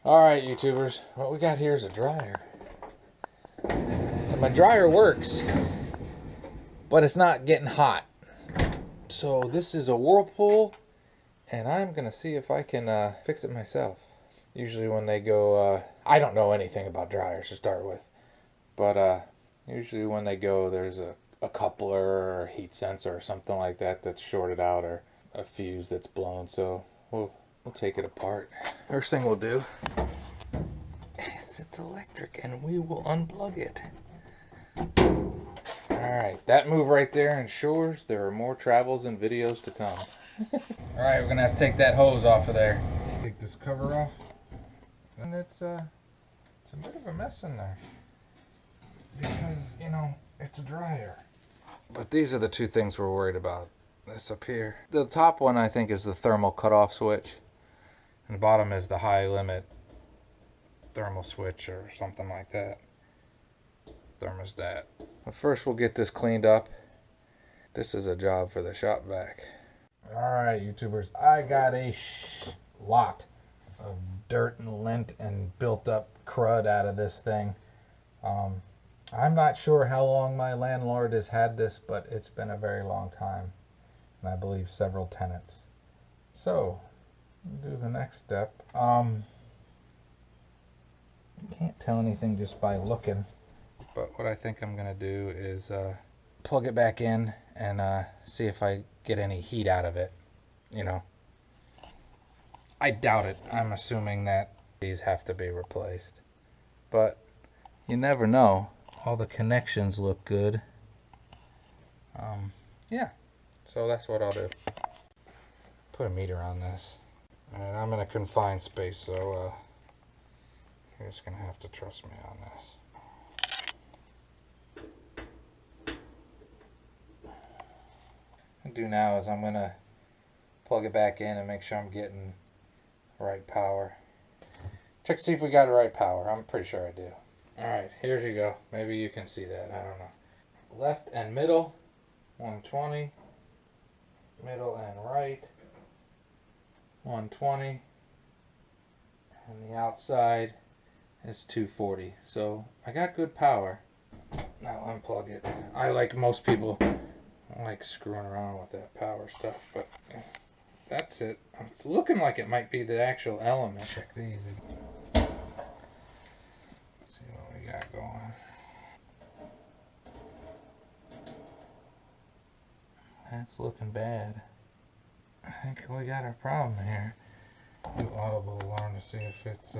Alright, YouTubers, what we got here is a dryer. And my dryer works, but it's not getting hot. So this is a Whirlpool, and I'm going to see if I can fix it myself. Usually when they go, I don't know anything about dryers to start with, but usually when they go, there's a coupler or a heat sensor or something like that that's shorted out, or a fuse that's blown, so we'll take it apart. First thing we'll do is it's electric, and we will unplug it. Alright, that move right there ensures there are more travels and videos to come. Alright, we're going to have to take that hose off of there. Take this cover off. And it's a bit of a mess in there. Because, you know, it's a dryer. But these are the two things we're worried about. This up here. The top one, I think, is the thermal cutoff switch. And the bottom is the high limit thermal switch or something like that. Thermostat. But first we'll get this cleaned up. This is a job for the shop vac. Alright, YouTubers, I got a lot of dirt and lint and built up crud out of this thing. I'm not sure how long my landlord has had this, but it's been a very long time, and I believe several tenants. So do the next step. You can't tell anything just by looking, but what I think I'm gonna do is plug it back in and see if I get any heat out of it. You know, I doubt it. I'm assuming that these have to be replaced, but you never know. All the connections look good. Yeah, so that's what I'll do. Put a meter on this. And I'm in a confined space, so you're just gonna have to trust me on this. What I'll do now is I'm gonna plug it back in and make sure I'm getting the right power. Check to see if we got the right power. I'm pretty sure I do. Alright, here you go. Maybe you can see that. I don't know. Left and middle, 120. Middle and right, 120. And the outside is 240. So I got good power. Now unplug it. I, like most people, I like screwing around with that power stuff, but that's it. It's looking like it might be the actual element. Check these. See what we got going. That's looking bad. I think we got a problem here. Do audible alarm to see if it's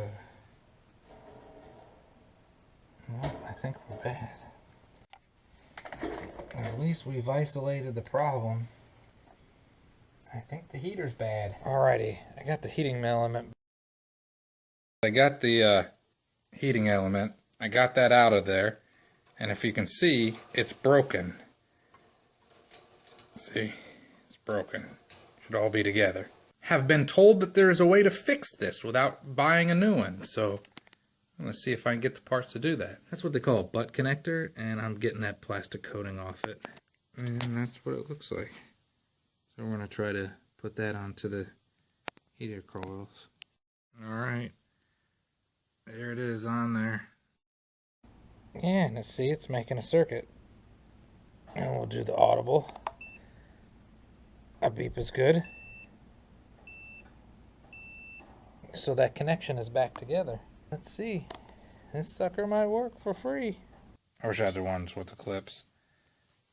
well, I think we're bad. At least we've isolated the problem. I think the heater's bad. Alrighty, I got the heating element. I got the heating element. I got that out of there, and if you can see, it's broken. See, it's broken. Should all be together. Have been told that there is a way to fix this without buying a new one, so let's see if I can get the parts to do that. That's what they call a butt connector, and I'm getting that plastic coating off it, and that's what it looks like. So we're going to try to put that onto the heater coils. Alright. There it is on there. Yeah, and let's see, it's making a circuit. And we'll do the audible. A beep is good. So that connection is back together. Let's see. This sucker might work for free. I wish I had the ones with the clips.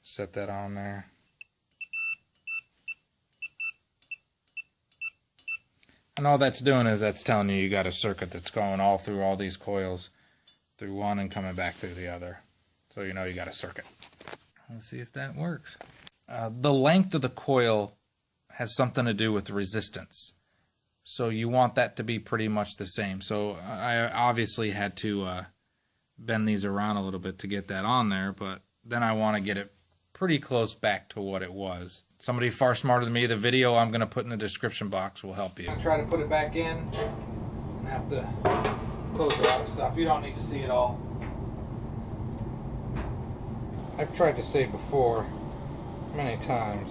Set that on there. And all that's doing is that's telling you got a circuit that's going all through all these coils, through one and coming back through the other. So you know you got a circuit. Let's see if that works. The length of the coil has something to do with resistance. So you want that to be pretty much the same. So I obviously had to bend these around a little bit to get that on there, but then I want to get it pretty close back to what it was. Somebody far smarter than me, the video I'm going to put in the description box will help you. I'm going to try to put it back in and have to close a lot of stuff. You don't need to see it all. I've tried to say before many times,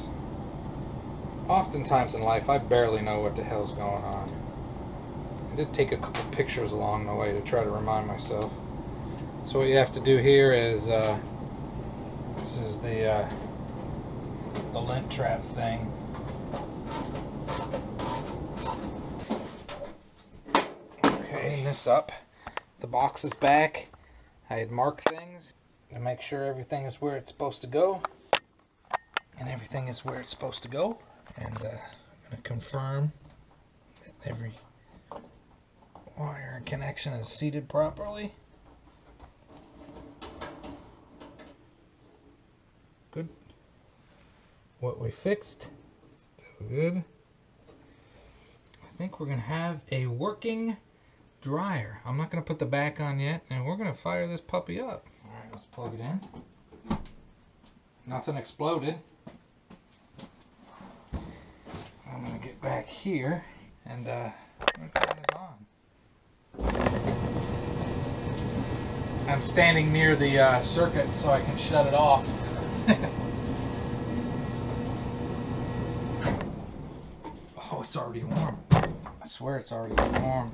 oftentimes in life I barely know what the hell's going on. did take a couple pictures along the way to try to remind myself. So what you have to do here is, this is the lint trap thing. Okay, this up. The box is back. I had marked things to make sure everything is where it's supposed to go. And everything is where it's supposed to go. And I'm going to confirm that every wire and connection is seated properly. Good. What we fixed, still good. I think we're going to have a working dryer. I'm not going to put the back on yet, and we're going to fire this puppy up. Alright, let's plug it in. Nothing exploded. I'm going to get back here and I'm going to turn this on. I'm standing near the circuit so I can shut it off. Oh, it's already warm. I swear it's already warm.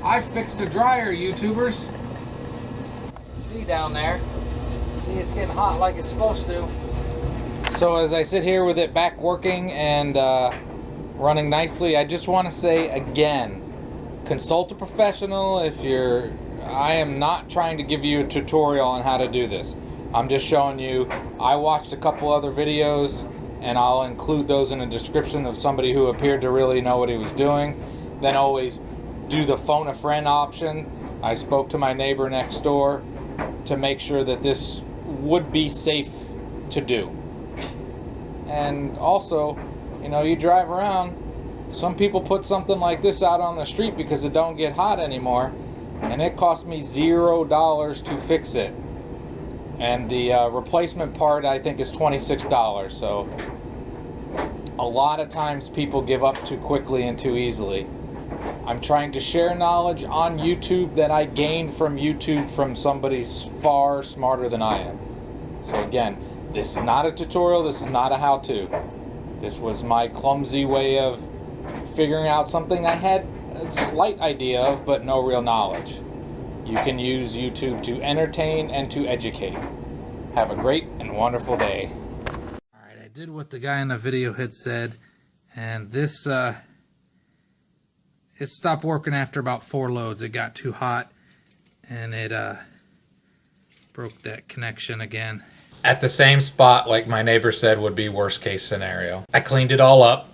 I fixed a dryer, YouTubers. See down there? See, it's getting hot like it's supposed to. So as I sit here with it back working and running nicely, I just want to say again, consult a professional if you're... I am not trying to give you a tutorial on how to do this. I'm just showing you. I watched a couple other videos, and I'll include those in the description of somebody who appeared to really know what he was doing. Then always do the phone a friend option. I spoke to my neighbor next door to make sure that this would be safe to do. And also, you know, you drive around, some people put something like this out on the street because it don't get hot anymore, and it cost me $0 to fix it. And the replacement part, I think, is $26. So a lot of times people give up too quickly and too easily. I'm trying to share knowledge on YouTube that I gained from YouTube from somebody far smarter than I am. So again, this is not a tutorial, this is not a how-to. This was my clumsy way of figuring out something I had a slight idea of, but no real knowledge. You can use YouTube to entertain and to educate. Have a great and wonderful day. Alright, I did what the guy in the video had said, and this it stopped working after about 4 loads. It got too hot, and it broke that connection again. At the same spot, like my neighbor said, would be worst case scenario. I cleaned it all up.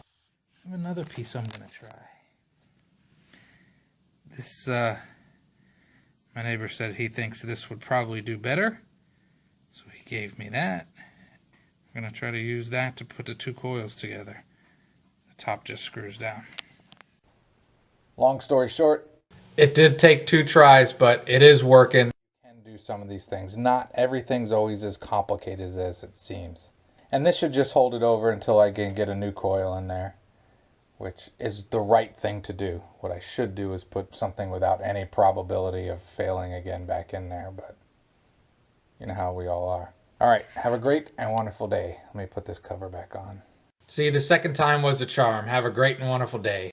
I have another piece I'm going to try. This, my neighbor said he thinks this would probably do better, so he gave me that. I'm going to try to use that to put the 2 coils together. The top just screws down. Long story short, it did take 2 tries, but it is working. Do some of these things. Not everything's always as complicated as it seems. And this should just hold it over until I can get a new coil in there, which is the right thing to do. What I should do is put something without any probability of failing again back in there, but you know how we all are. Alright, have a great and wonderful day. Let me put this cover back on. See, the second time was a charm. Have a great and wonderful day.